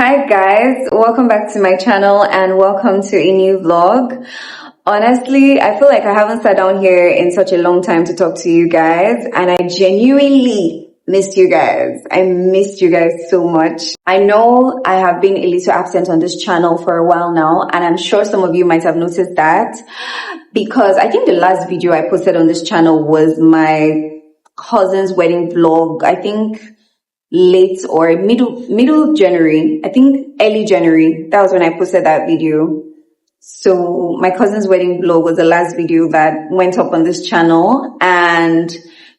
Hi guys, welcome back to my channel and welcome to a new vlog. Honestly, I feel like I haven't sat down here in such a long time to talk to you guys, and I genuinely missed you guys. I missed you guys so much. I know I have been a little absent on this channel for a while now, and I'm sure some of you might have noticed that because I think the last video I posted on this channel was my cousin's wedding vlog. I think late or middle January. I think early January. That was when I posted that video. So my cousin's wedding vlog was the last video that went up on this channel, and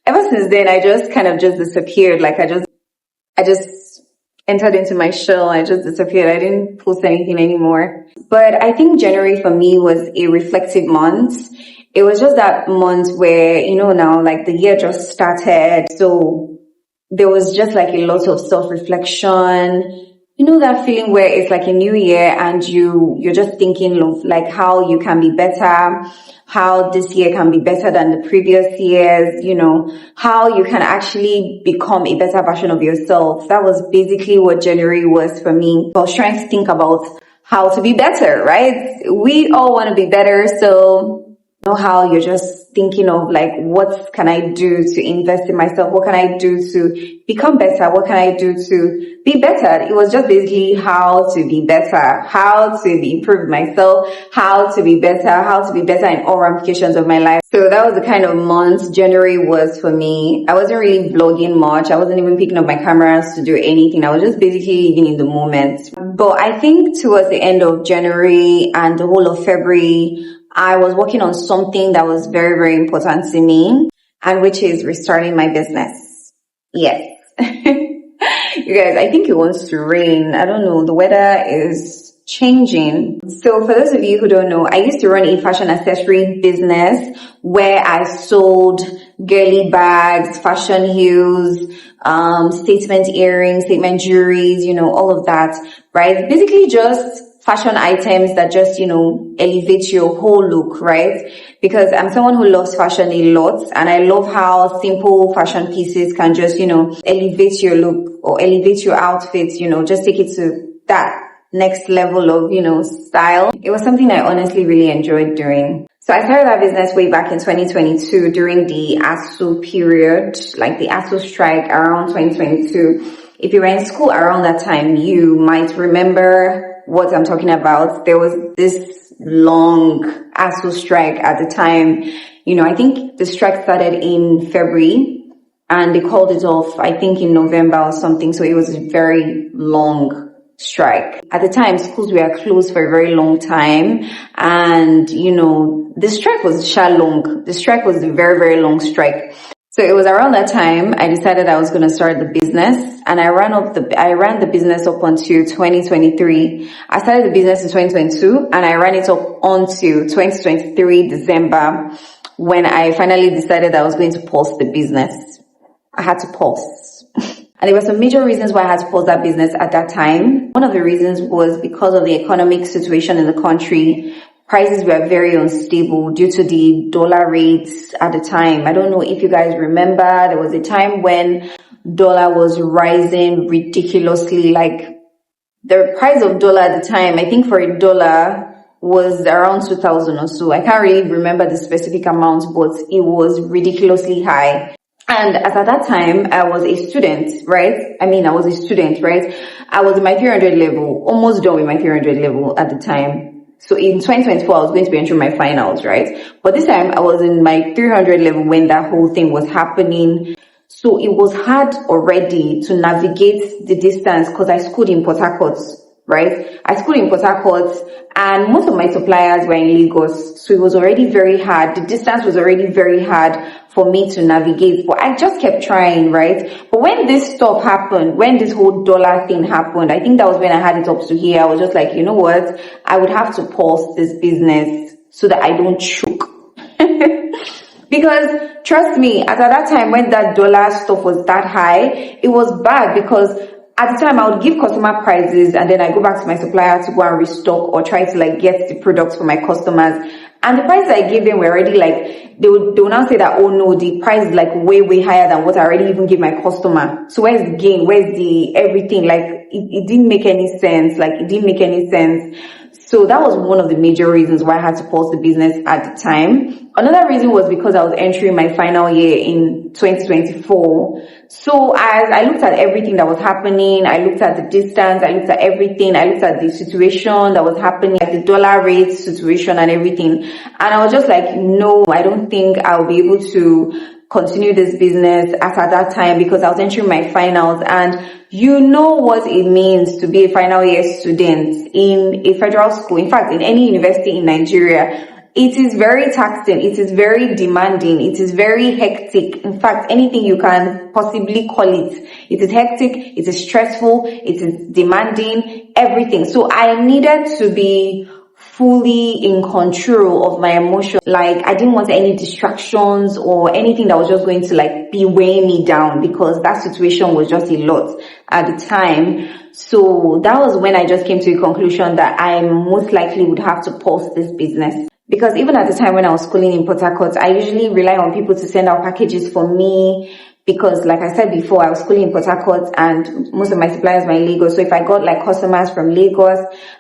ever since then I just kind of just disappeared. Like I just entered into my shell. I just disappeared. I didn't post anything anymore. But I think January for me was a reflective month. It was just that month where, now like the year just started. So there was just like a lot of self-reflection. You know that feeling where it's like a new year and you're just thinking of like how you can be better, how this year can be better than the previous years, how you can actually become a better version of yourself. That was basically what January was for me. I was trying to think about how to be better, right? We all want to be better, so know how you're just thinking of like, what can I do to invest in myself? What can I do to become better? What can I do to be better? It was just basically how to be better, how to improve myself, how to be better in all ramifications of my life. So that was the kind of month January was for me. I wasn't really vlogging much. I wasn't even picking up my cameras to do anything. I was just basically living in the moment. But I think towards the end of January and the whole of February, I was working on something that was very, very important to me, and which is restarting my business. Yes. You guys, I think it wants to rain. I don't know. The weather is changing. So for those of you who don't know, I used to run a fashion accessory business where I sold girly bags, fashion heels, statement earrings, statement jewelries, all of that, right? Basically just fashion items that just, elevate your whole look, right? Because I'm someone who loves fashion a lot, and I love how simple fashion pieces can just, elevate your look or elevate your outfit, just take it to that next level of, style. It was something I honestly really enjoyed doing. So I started that business way back in 2022 during the ASU period, like the ASU strike around 2022. If you were in school around that time, you might remember what I'm talking about. There was this long ASU strike at the time. I think the strike started in February and they called it off, I think in November or something. So it was a very long strike. At the time, schools were closed for a very long time. And, the strike was long. The strike was a very, very long strike. So it was around that time I decided I was going to start the business, and I ran the business up until 2023. I started the business in 2022 and I ran it up until 2023 December, when I finally decided I was going to pause the business. I had to pause. And there were some major reasons why I had to pause that business at that time. One of the reasons was because of the economic situation in the country. Prices were very unstable due to the dollar rates at the time. I don't know if you guys remember, there was a time when dollar was rising ridiculously. Like the price of dollar at the time, I think for a dollar was around 2,000 or so. I can't really remember the specific amount, but it was ridiculously high. And as at that time, I was a student, right? I was in my 300 level, almost done with my 300 level at the time. So in 2024, I was going to be entering my finals, right? But this time I was in my 300 level when that whole thing was happening. So it was hard already to navigate the distance because I schooled in Port Harcourt, right? I schooled in Port Harcourt and most of my suppliers were in Lagos. So it was already very hard. The distance was already very hard for me to navigate, but I just kept trying, right? But when this stuff happened, when this whole dollar thing happened, I think that was when I had it up to here. I was just like, you know what? I would have to pause this business so that I don't choke. Because trust me, at that time when that dollar stuff was that high, it was bad because at the time I would give customer prices and then I go back to my supplier to go and restock or try to like get the products for my customers. And the prices I gave them were already like, they will now say that, oh no, the price is like way higher than what I already even gave my customer. So where's the gain? Where's the everything? Like, it didn't make any sense. Like, it didn't make any sense. So that was one of the major reasons why I had to pause the business at the time. Another reason was because I was entering my final year in 2024. So as I looked at everything that was happening, I looked at the distance, I looked at everything, I looked at the situation that was happening, like the dollar rate situation and everything. And I was just like, no, I don't think I'll be able to continue this business at that time, because I was entering my finals, and you know what it means to be a final year student in a federal school. In fact, in any university in Nigeria, it is very taxing, it is very demanding, it is very hectic. In fact, anything you can possibly call it. It is hectic, it is stressful, it is demanding, everything. So I needed to be fully in control of my emotions. Like, I didn't want any distractions or anything that was just going to like be weighing me down, because that situation was just a lot at the time. So that was when I just came to a conclusion that I most likely would have to pause this business. Because even at the time when I was schooling in Port Harcourt, I usually rely on people to send out packages for me, because like I said before, I was schooling in Port Harcourt and most of my suppliers were in Lagos. So if I got like customers from Lagos,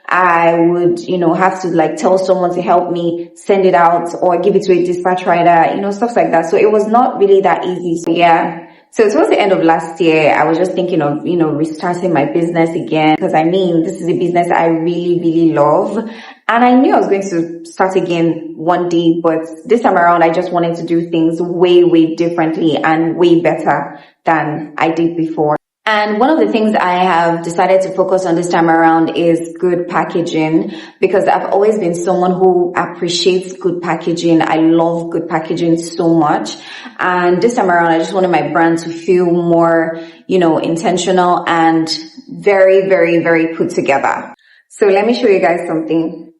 I would, have to like tell someone to help me send it out or give it to a dispatch rider, stuff like that. So it was not really that easy. So yeah. So towards the end of last year, I was just thinking of, restarting my business again, because this is a business I really, really love. And I knew I was going to start again one day, but this time around, I just wanted to do things way differently and way better than I did before. And one of the things I have decided to focus on this time around is good packaging, because I've always been someone who appreciates good packaging. I love good packaging so much. And this time around, I just wanted my brand to feel more, intentional and very put together. So let me show you guys something.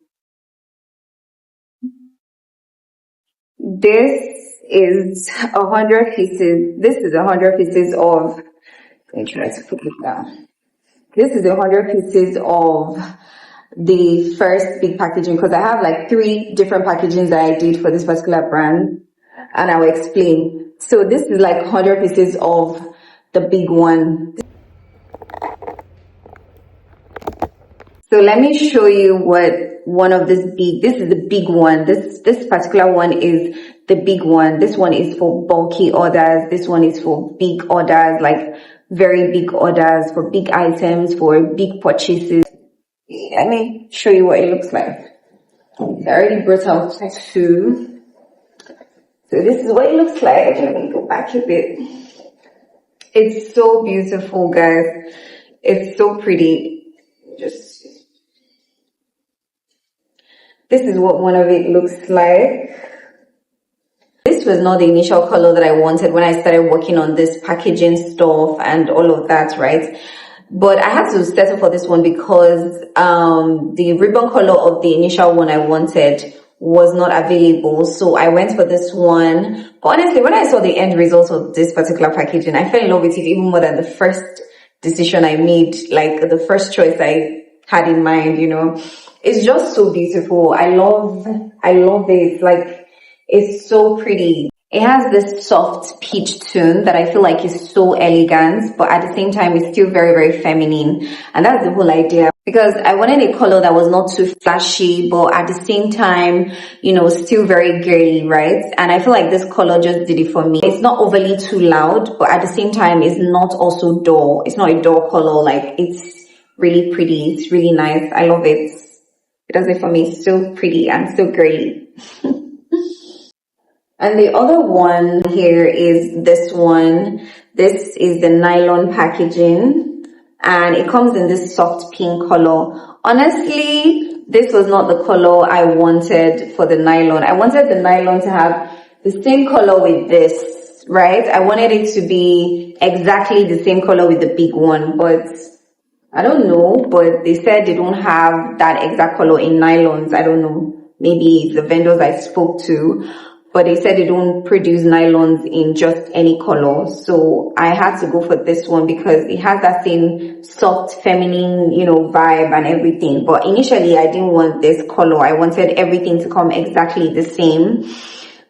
This is 100 pieces. This is 100 pieces of, let me try to put it down. This is 100 pieces of the first big packaging, because I have like 3 different packagings that I did for this particular brand, and I will explain. So this is like 100 pieces of the big one. So let me show you what one of this is the big one. This particular one is the big one. This one is for bulky orders. This one is for big orders, like very big orders, for big items, for big purchases. Let me show you what it looks like. I already brought out 2. So this is what it looks like. Let me go back a bit. It's so beautiful, guys. It's so pretty. This is what one of it looks like. This was not the initial color that I wanted when I started working on this packaging stuff and all of that, right? But I had to settle for this one because the ribbon color of the initial one I wanted was not available. So I went for this one. But honestly, when I saw the end result of this particular packaging, I fell in love with it even more than the first decision I made, like the first choice I had in mind, It's just so beautiful. I love it. Like, it's so pretty. It has this soft peach tone that I feel like is so elegant, but at the same time, it's still very feminine. And that's the whole idea. Because I wanted a color that was not too flashy, but at the same time, still very girly, right? And I feel like this color just did it for me. It's not overly too loud, but at the same time, it's not also dull. It's not a dull color. Like, it's really pretty. It's really nice. I love it. It does it for me. It's so pretty and so girly. And the other one here is this one. This is the nylon packaging, and it comes in this soft pink color. Honestly, this was not the color I wanted for the nylon. I wanted the nylon to have the same color with this, right? I wanted it to be exactly the same color with the big one, but I don't know, but they said they don't have that exact color in nylons. I don't know. Maybe it's the vendors I spoke to. but they said they don't produce nylons in just any color. So I had to go for this one because it has that same soft feminine, vibe and everything. But initially I didn't want this color. I wanted everything to come exactly the same.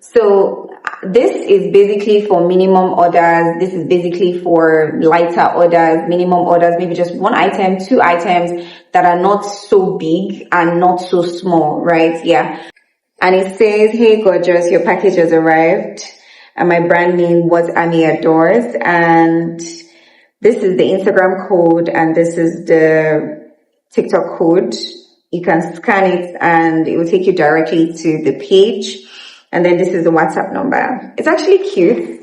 So this is basically for minimum orders. This is basically for lighter orders, minimum orders, maybe just 1 item, 2 items that are not so big and not so small, right? Yeah. And it says, "Hey gorgeous, your package has arrived." And my brand name was Ami Adores. And this is the Instagram code and this is the TikTok code. You can scan it and it will take you directly to the page. And then this is the WhatsApp number. It's actually cute.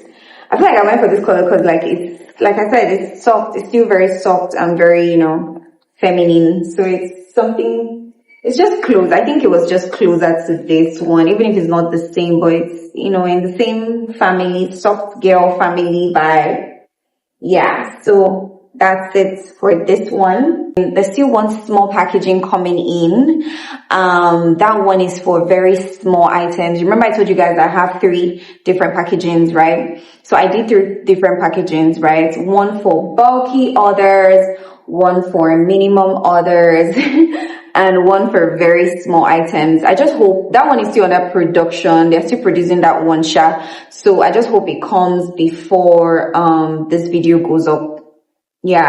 I feel like I went for this color because it's, like I said, it's soft. It's still very soft and very, feminine. So it's something. It's just close. I think it was just closer to this one, even if it's not the same, but it's, in the same family, soft girl family vibe. Yeah, so that's it for this one. There's still one small packaging coming in. That one is for very small items. Remember I told you guys I have 3 different packagings, right? So I did 3 different packagings, right? One for bulky orders, one for minimum orders, and one for very small items. I just hope that one is still under production. They're still producing that one shot. So I just hope it comes before this video goes up. Yeah,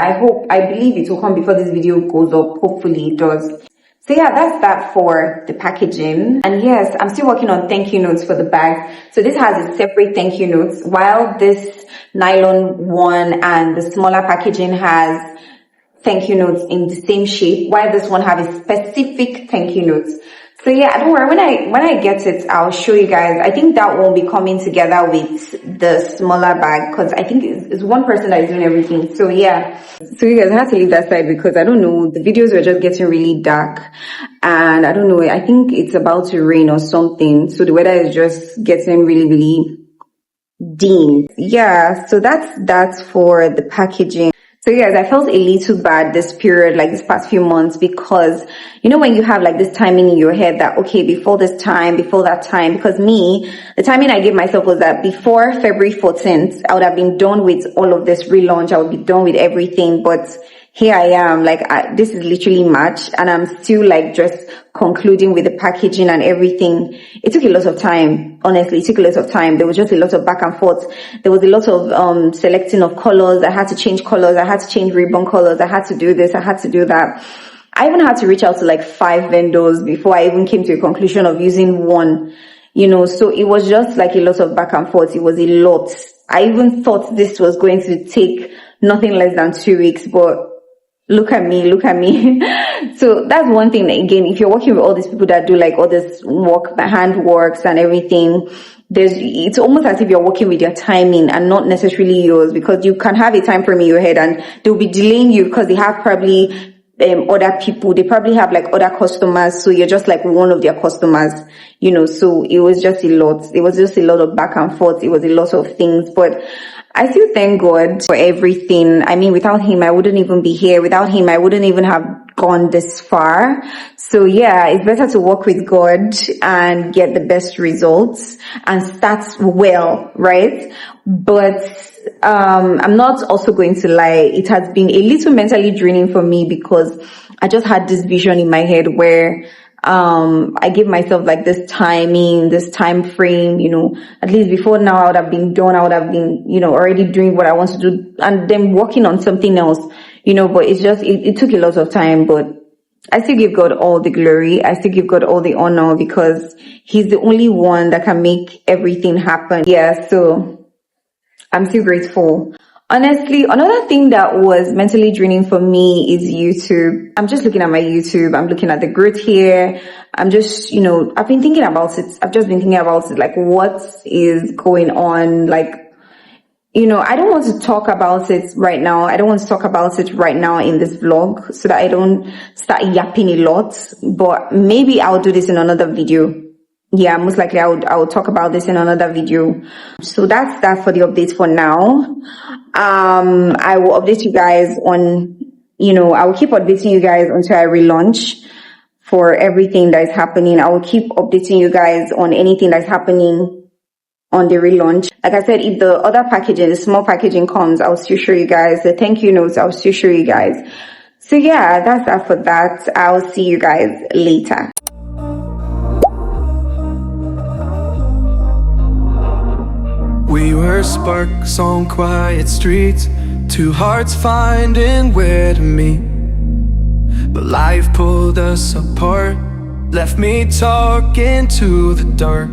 I believe it will come before this video goes up. Hopefully it does. So yeah, that's that for the packaging. And yes, I'm still working on thank you notes for the bag. So this has a separate thank you notes, while this nylon one and the smaller packaging has thank you notes in the same shape, while this one have a specific thank you notes. So yeah, don't worry, when I get it, I'll show you guys. I think that won't be coming together with the smaller bag because I think it's one person that is doing everything. So yeah. So you guys, I had to leave that side because I don't know, the videos were just getting really dark and I don't know, I think it's about to rain or something. So the weather is just getting really, really dim. Yeah, so that's for the packaging. So guys, I felt a little bad this period, like this past few months, because when you have like this timing in your head that, okay, before this time, before that time, because the timing I gave myself was that before February 14th, I would have been done with all of this relaunch. I would be done with everything. But here I am, this is literally March and I'm still like just concluding with the packaging and everything. It took a lot of time. Honestly, it took a lot of time. There was just a lot of back and forth. There was a lot of selecting of colors. I had to change colors. I had to change ribbon colors. I had to do this. I had to do that. I even had to reach out to like 5 vendors before I even came to a conclusion of using one, so it was just like a lot of back and forth. It was a lot. I even thought this was going to take nothing less than 2 weeks, but look at me. So that's one thing. Again, if you're working with all these people that do like all this work, the handworks and everything, it's almost as if you're working with their timing and not necessarily yours, because you can have a time frame in your head and they'll be delaying you because they have probably other people. They probably have like other customers. So you're just like one of their customers, so it was just a lot. It was just a lot of back and forth. It was a lot of things, but I still thank God for everything. I mean, without him, I wouldn't even be here. Without him, I wouldn't even have gone this far. So yeah, it's better to work with God and get the best results and start well, right? But I'm not also going to lie. It has been a little mentally draining for me because I just had this vision in my head where I give myself like this timing, this time frame, at least before now I would have been done. I would have been, already doing what I want to do and then working on something else, but it's just, it took a lot of time, but I still give God all the glory. I still give God all the honor because he's the only one that can make everything happen. Yeah. So I'm still grateful. Honestly, another thing that was mentally draining for me is YouTube. I'm just looking at my YouTube. I'm looking at the growth here. I'm just, I've been thinking about it. I've just been thinking about it, like what is going on? Like, I don't want to talk about it right now. I don't want to talk about it right now in this vlog so that I don't start yapping a lot, but maybe I'll do this in another video. Yeah, most likely I would talk about this in another video. So that's that for the updates for now. I will update you guys on, I will keep updating you guys until I relaunch for everything that is happening. I will keep updating you guys on anything that's happening on the relaunch. Like I said, if the other packaging, the small packaging comes, I'll still show you guys. The thank you notes, I'll still show you guys. So yeah, that's that for that. I'll see you guys later. We were sparks on quiet streets, two hearts finding where to meet. But life pulled us apart, left me talking to the dark.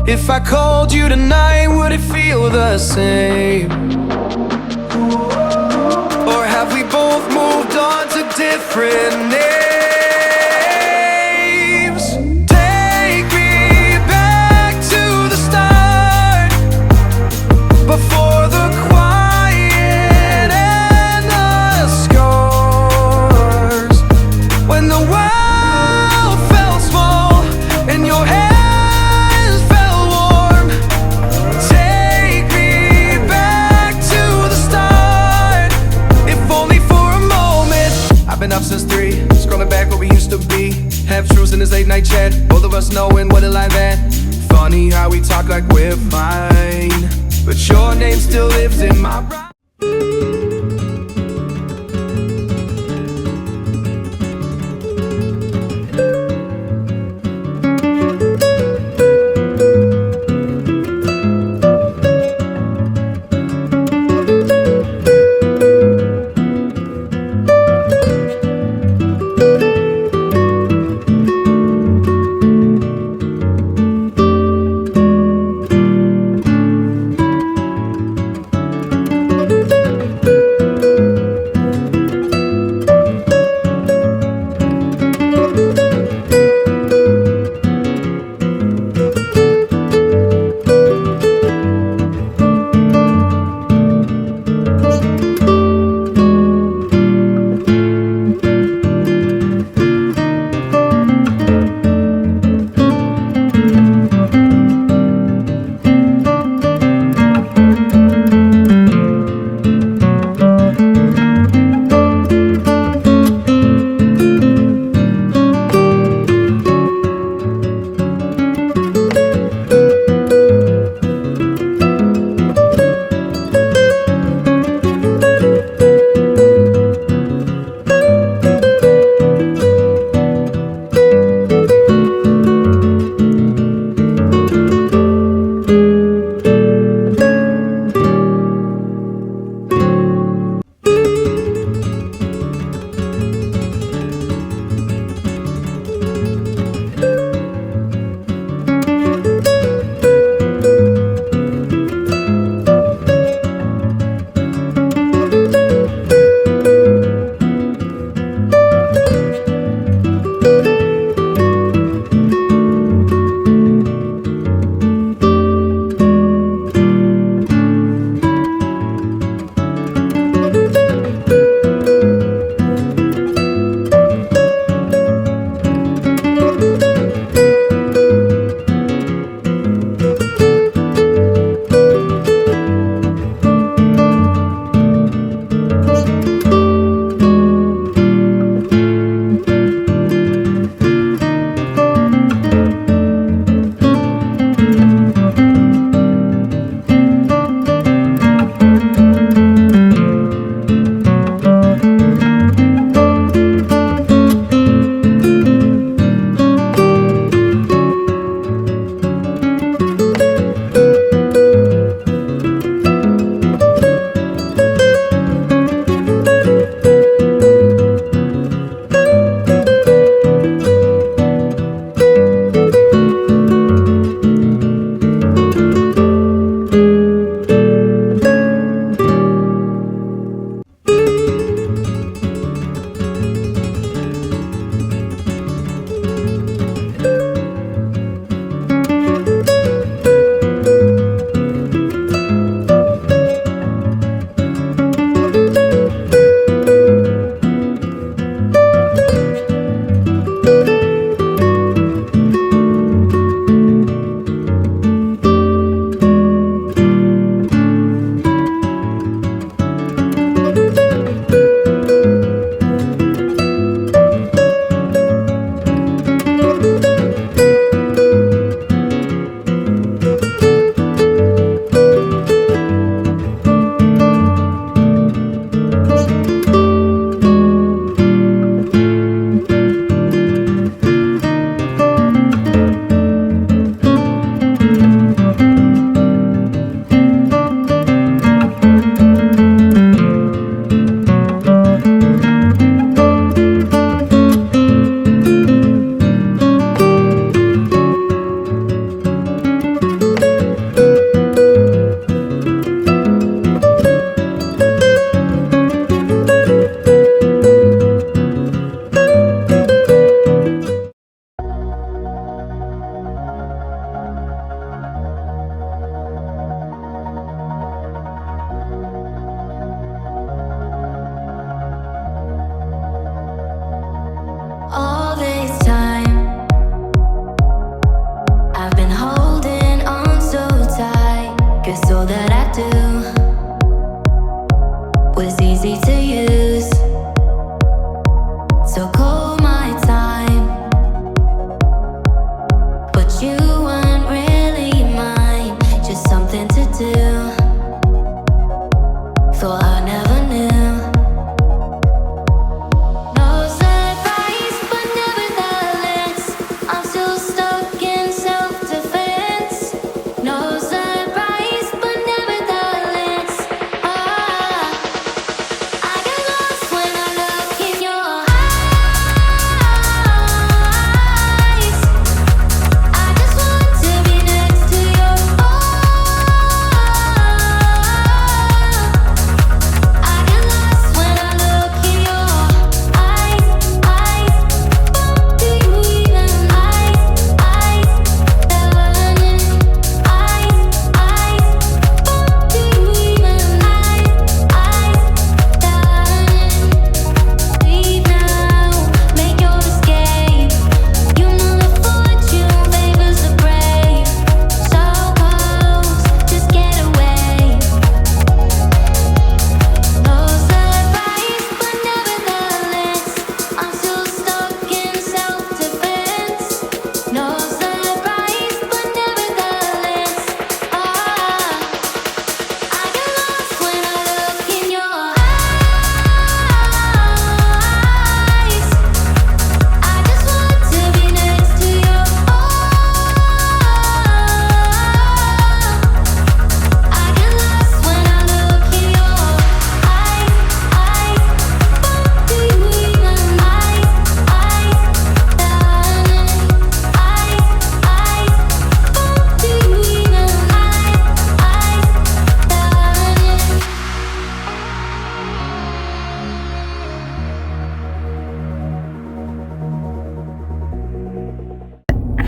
If I called you tonight, would it feel the same? Or have we both moved on to different names? Take me back to the start, before the quiet and the scars, when the world felt small and your hands felt warm. Take me back to the start, if only for a moment. I've been up since 3, scrolling back what we used to be. Half truths in this late night chat, both of us knowing what a lie that. Funny how we talk like we're fine, but your name still lives in my mind.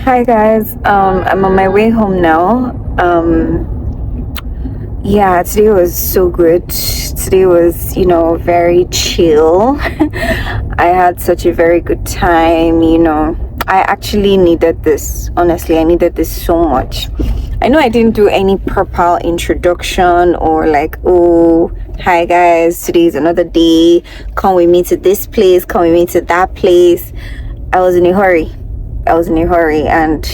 Hi guys, I'm on my way home now. Yeah, today was so good. Today was, very chill. I had such a very good time, I actually needed this. Honestly, I needed this so much. I know I didn't do any proper introduction or like, oh, hi guys, today's another day. Come with me to this place, come with me to that place. I was in a hurry. And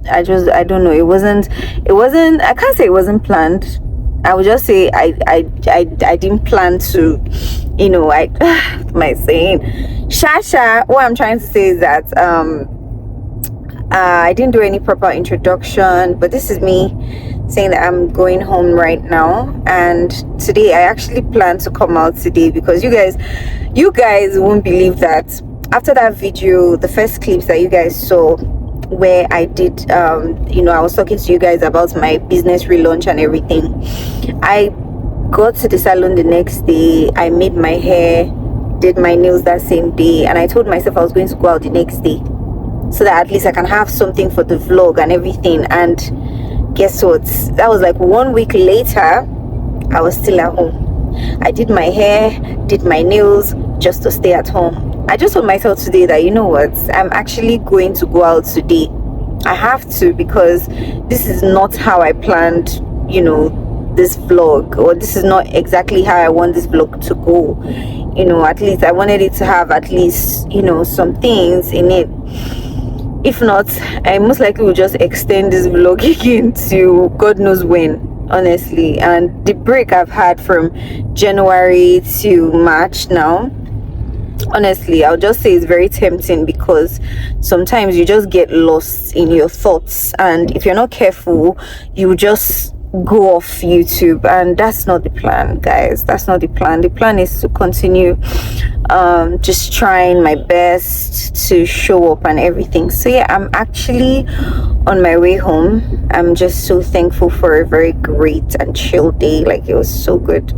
I don't know, I can't say it wasn't planned. I would just say I didn't plan to, I my saying Shasha. What I'm trying to say is that I didn't do any proper introduction, but this is me saying that I'm going home right now. And today I actually plan to come out today because you guys won't believe that after that video, the first clips that you guys saw where I did I was talking to you guys about my business relaunch and everything. I got to the salon the next day. I made my hair, did my nails that same day, and I told myself I was going to go out the next day so that at least I can have something for the vlog and everything. And guess what? That was like 1 week later. I was still at home. I did my hair, did my nails just to stay at home. I just told myself today that, you know what, I'm actually going to go out today. I have to, because this is not how I planned, this vlog, or this is not exactly how I want this vlog to go. At least I wanted it to have at least, some things in it. If not, I most likely will just extend this vlog again to God knows when, honestly. And the break I've had from January to March now, honestly, I'll just say it's very tempting, because sometimes you just get lost in your thoughts, and if you're not careful, you just go off YouTube, and that's not the plan, guys. That's not the plan. The plan is to continue just trying my best to show up and everything. So yeah, I'm actually on my way home. I'm just so thankful for a very great and chill day. Like, it was so good.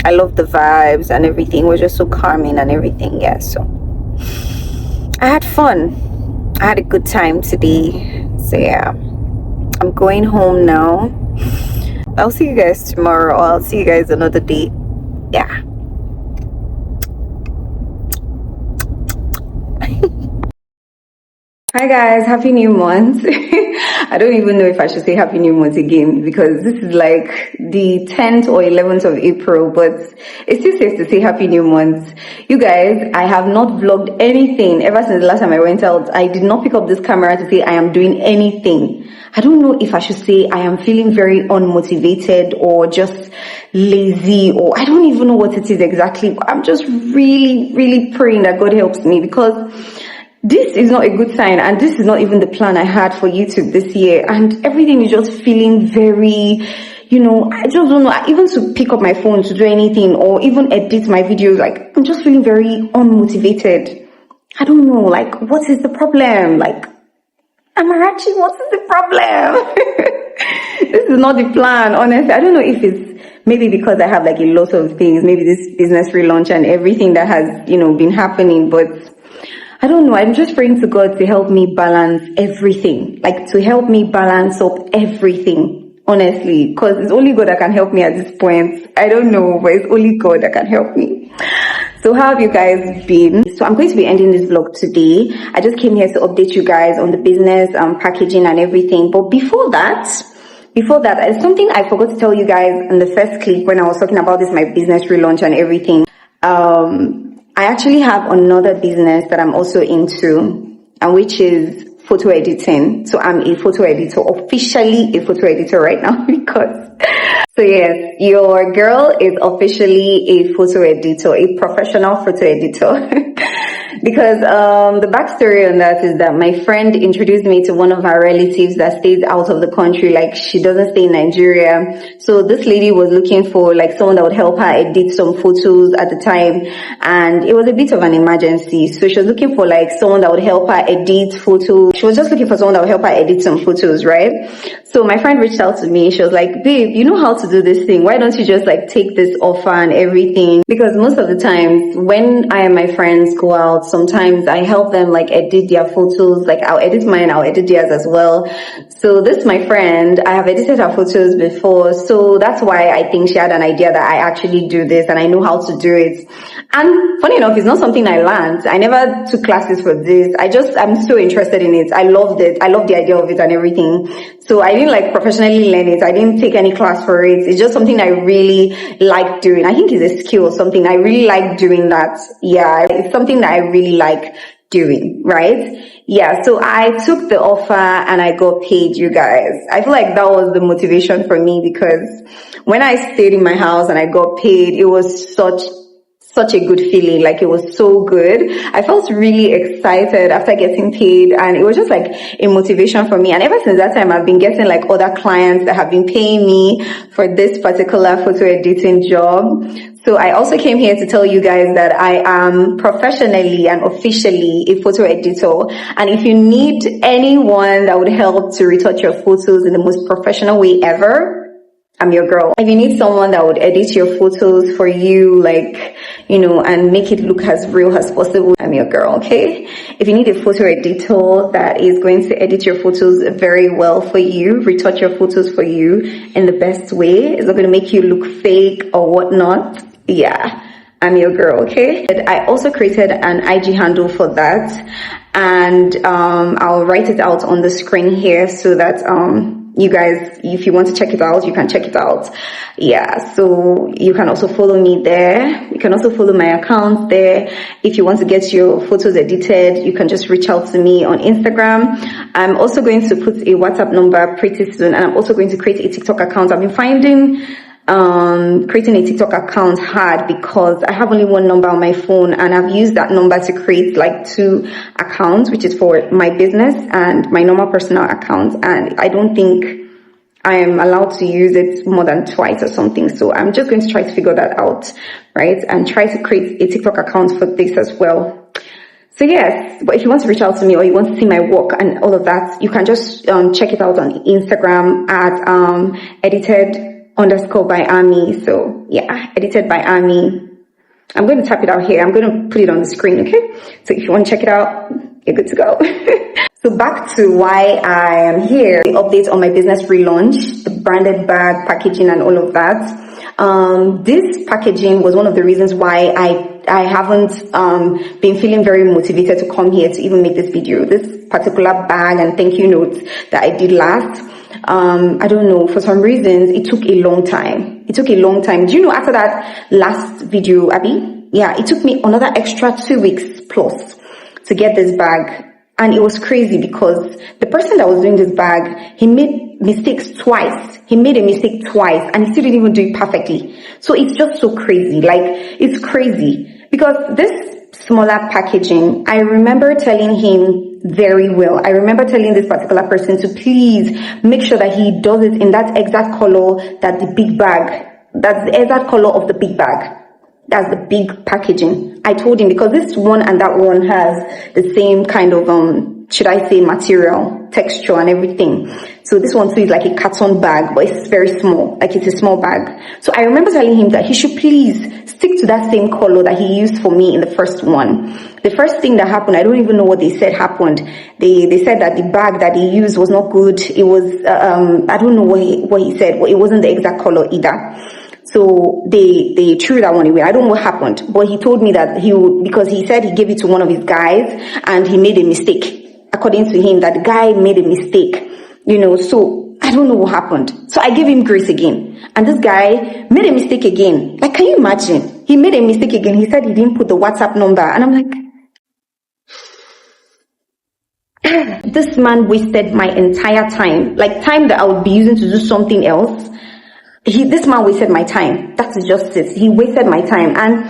I love the vibes and everything. It was just so calming and everything. Yeah, so I had fun. I had a good time today. So yeah, I'm going home now. I'll see you guys tomorrow, or I'll see you guys another day. Yeah. Hi guys, happy new month. I don't even know if I should say happy new month again, because this is like the 10th or 11th of April, but it's still safe to say happy new month. You guys, I have not vlogged anything ever since the last time I went out. I did not pick up this camera to say I am doing anything. I don't know if I should say I am feeling very unmotivated or just lazy, or I don't even know what it is exactly. I'm just really, really praying that God helps me, because this is not a good sign, and this is not even the plan I had for YouTube this year, and everything is just feeling very, I just don't know, even to pick up my phone to do anything or even edit my videos. Like, I'm just feeling very unmotivated. I don't know, like, what is the problem? Like, Amarachi, what is the problem? This is not the plan, honestly. I don't know if it's maybe because I have like a lot of things, maybe this business relaunch and everything that has, been happening, but I don't know. I'm just praying to God to help me balance everything, like to help me balance up everything, honestly, because it's only God that can help me at this point. I don't know, but it's only God that can help me. So how have you guys been? So I'm going to be ending this vlog today. I just came here to update you guys on the business, packaging and everything. But before that, it's something I forgot to tell you guys in the first clip when I was talking about this, my business relaunch and everything. I actually have another business that I'm also into, and which is photo editing. So I'm a photo editor, officially a photo editor right now, because so yes, your girl is officially a photo editor, a professional photo editor. Because the backstory on that is that my friend introduced me to one of her relatives that stays out of the country. Like, she doesn't stay in Nigeria. So this lady was looking for like someone that would help her edit some photos at the time, and it was a bit of an emergency. So she was looking for like someone that would help her edit photos. She was just looking for someone that would help her edit some photos, right? So my friend reached out to me. She was like, babe, you know how to do this thing. Why don't you just like take this offer and everything? Because most of the times when I and my friends go out Sometimes I help them like edit their photos. Like I'll edit mine, I'll edit theirs as well. So this, my friend, I have edited her photos before. So that's why I think she had an idea that I actually do this and I know how to do it. And funny enough, it's not something I learned. I never took classes for this. I'm so interested in it. I loved it. I love the idea of it and everything. So I didn't like professionally learn it. I didn't take any class for it. It's just something I really like doing. I think it's a skill or something. I really like doing that. Yeah, it's something that I really like doing, right? Yeah, so I took the offer and I got paid, you guys. I feel like that was the motivation for me, because when I stayed in my house and I got paid, it was such a good feeling. Like, it was so good. I felt really excited after getting paid, and it was just like a motivation for me. And ever since that time, I've been getting like other clients that have been paying me for this particular photo editing job. So I also came here to tell you guys that I am professionally and officially a photo editor. And if you need anyone that would help to retouch your photos in the most professional way ever, I'm your girl. If you need someone that would edit your photos for you, like, and make it look as real as possible, I'm your girl, okay? If you need a photo editor that is going to edit your photos very well for you, retouch your photos for you in the best way, it's not going to make you look fake or whatnot, yeah, I'm your girl, okay? I also created an IG handle for that, and I'll write it out on the screen here so that you guys, if you want to check it out, you can check it out. Yeah, so you can also follow me there. You can also follow my account there. If you want to get your photos edited, you can just reach out to me on Instagram. I'm also going to put a WhatsApp number pretty soon, and I'm also going to create a TikTok account. I've been finding creating a TikTok account hard because I have only one number on my phone, and I've used that number to create like 2 accounts, which is for my business and my normal personal account. And I don't think I am allowed to use it more than twice or something. So I'm just going to try to figure that out, right? And try to create a TikTok account for this as well. So yes, but if you want to reach out to me or you want to see my work and all of that, you can just check it out on Instagram at edited_by Ami. So yeah, edited by Ami. I'm going to type it out here. I'm going to put it on the screen, okay? So if you want to check it out, you're good to go. So back to why I am here. The update on my business relaunch, the branded bag, packaging and all of that. This packaging was one of the reasons why I haven't been feeling very motivated to come here to even make this video. This particular bag and thank you notes that I did last, I don't know, for some reasons it took a long time. Do you know, after that last video, Abby, yeah, it took me another extra 2 weeks plus to get this bag. And it was crazy because the person that was doing this bag, he made mistakes twice. He made a mistake twice and he still didn't even do it perfectly. So it's just so crazy. Like, it's crazy because this smaller packaging, I remember telling him very well. I remember telling this particular person to please make sure that he does it in that exact color that the big bag, that's the exact color of the big bag. That's the big packaging. I told him because this one and that one has the same kind of, should I say, material, texture and everything. So this one too is like a carton bag, but it's very small, like it's a small bag. So I remember telling him that he should please stick to that same color that he used for me in the first one. The first thing that happened, I don't even know what they said happened. They said that the bag that he used was not good. It was, I don't know what he said, but it wasn't the exact color either. So they threw that one away. I don't know what happened, but he told me that because he said he gave it to one of his guys and he made a mistake. According to him, that the guy made a mistake, so I don't know what happened. So I gave him grace again. And this guy made a mistake again. Like, can you imagine? He made a mistake again. He said he didn't put the WhatsApp number. And I'm like, this man wasted my entire time. Like, time that I would be using to do something else. This man wasted my time. That is just it. He wasted my time. And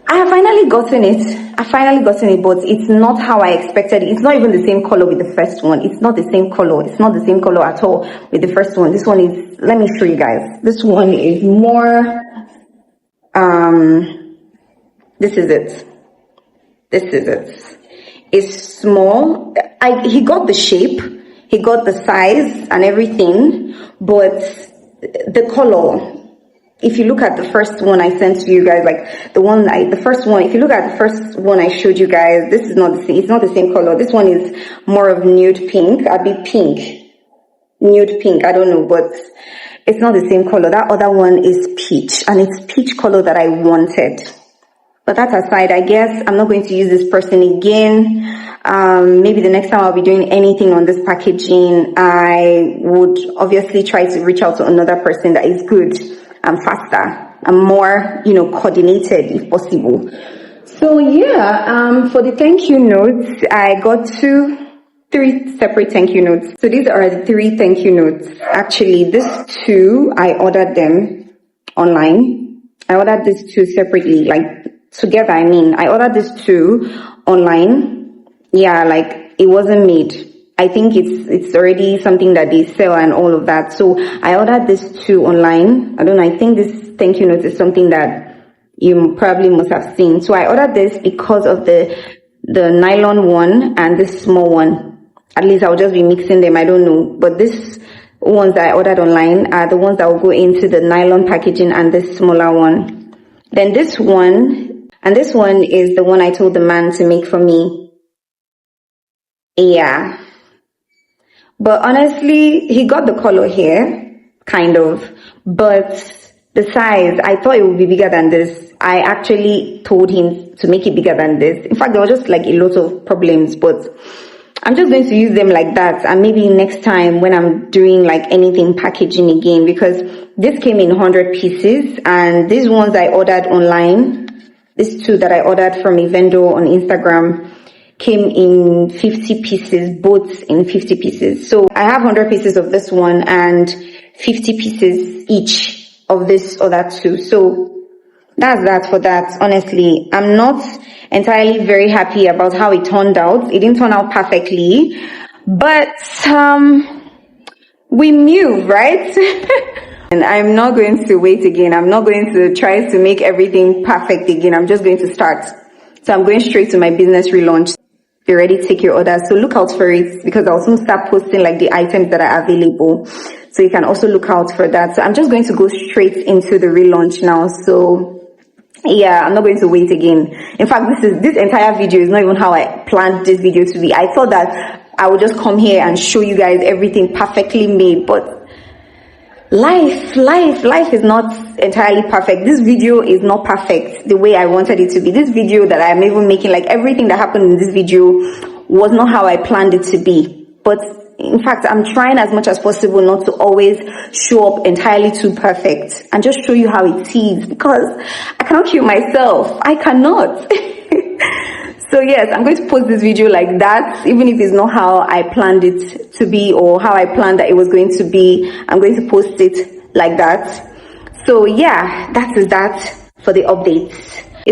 I have finally gotten it. But it's not how I expected it. It's not even the same color with the first one. It's not the same color. It's not the same color at all with the first one. This one is, let me show you guys. This one is more, this is it. It's small. He got the shape. He got the size and everything. But the color, if you look at the first one I sent to you guys, like if you look at the first one I showed you guys, this is not the same, it's not the same color. This one is more of nude pink, nude pink, I don't know, but it's not the same color. That other one is peach, and it's peach color that I wanted. But that aside, I guess I'm not going to use this person again. Maybe the next time I'll be doing anything on this packaging, I would obviously try to reach out to another person that is good and faster and more, coordinated if possible. So yeah, for the thank you notes, I got three separate thank you notes. So these are the 3 thank you notes. Actually, these 2, I ordered them online. I ordered these 2 separately, like together. I ordered these 2 online. Yeah, like it wasn't made. I think it's already something that they sell and all of that. So I ordered these 2 online. I don't know. I think this thank you note is something that you probably must have seen. So I ordered this because of the nylon one and this small one. At least I'll just be mixing them. I don't know. But these ones that I ordered online are the ones that will go into the nylon packaging and this smaller one. Then this one, and this one is the one I told the man to make for me. Yeah. But honestly, he got the color here, kind of. But the size, I thought it would be bigger than this. I actually told him to make it bigger than this. In fact, there was just like a lot of problems, but I'm just going to use them like that. And maybe next time when I'm doing like anything packaging again, because this came in 100 pieces and these ones I ordered online, these 2 that I ordered from a vendor on Instagram, came in 50 pieces, both in 50 pieces. So I have 100 pieces of this one and 50 pieces each of this other 2. So that's that for that. Honestly, I'm not entirely very happy about how it turned out. It didn't turn out perfectly, but we move, right? And I'm not going to wait again. I'm not going to try to make everything perfect again. I'm just going to start. So I'm going straight to my business relaunch. Be ready to take your orders. So look out for it, because I'll soon start posting like the items that are available. So you can also look out for that. So I'm just going to go straight into the relaunch now. So yeah, I'm not going to wait again. In fact, this entire video is not even how I planned this video to be. I thought that I would just come here and show you guys everything perfectly made, but life is not entirely perfect. This video is not perfect the way I wanted it to be. This video that I'm even making, like everything that happened in this video was not how I planned it to be. But in fact, I'm trying as much as possible not to always show up entirely too perfect and just show you how it is, because I cannot kill myself. I cannot. So yes, I'm going to post this video like that, even if it's not how I planned it to be or how I planned that it was going to be. I'm going to post it like that. So yeah, that is that for the updates.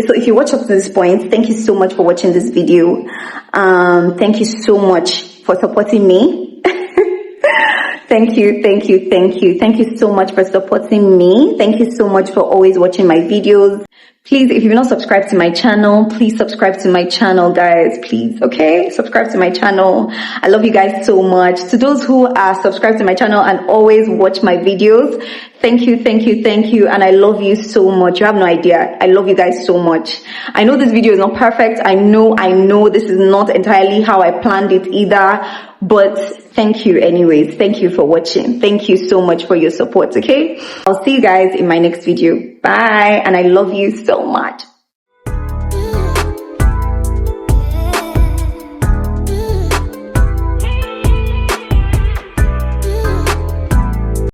So if you watch up to this point, thank you so much for watching this video. Thank you so much for supporting me. Thank you so much for supporting me. Thank you so much for always watching my videos. Please, if you've not subscribed to my channel, please subscribe to my channel, guys. Please, okay? Subscribe to my channel. I love you guys so much. To those who are subscribed to my channel and always watch my videos, thank you. And I love you so much. You have no idea. I love you guys so much. I know this video is not perfect. I know this is not entirely how I planned it either. But thank you anyways. Thank you for watching. Thank you so much for your support, okay? I'll see you guys in my next video. Bye. And I love you so much.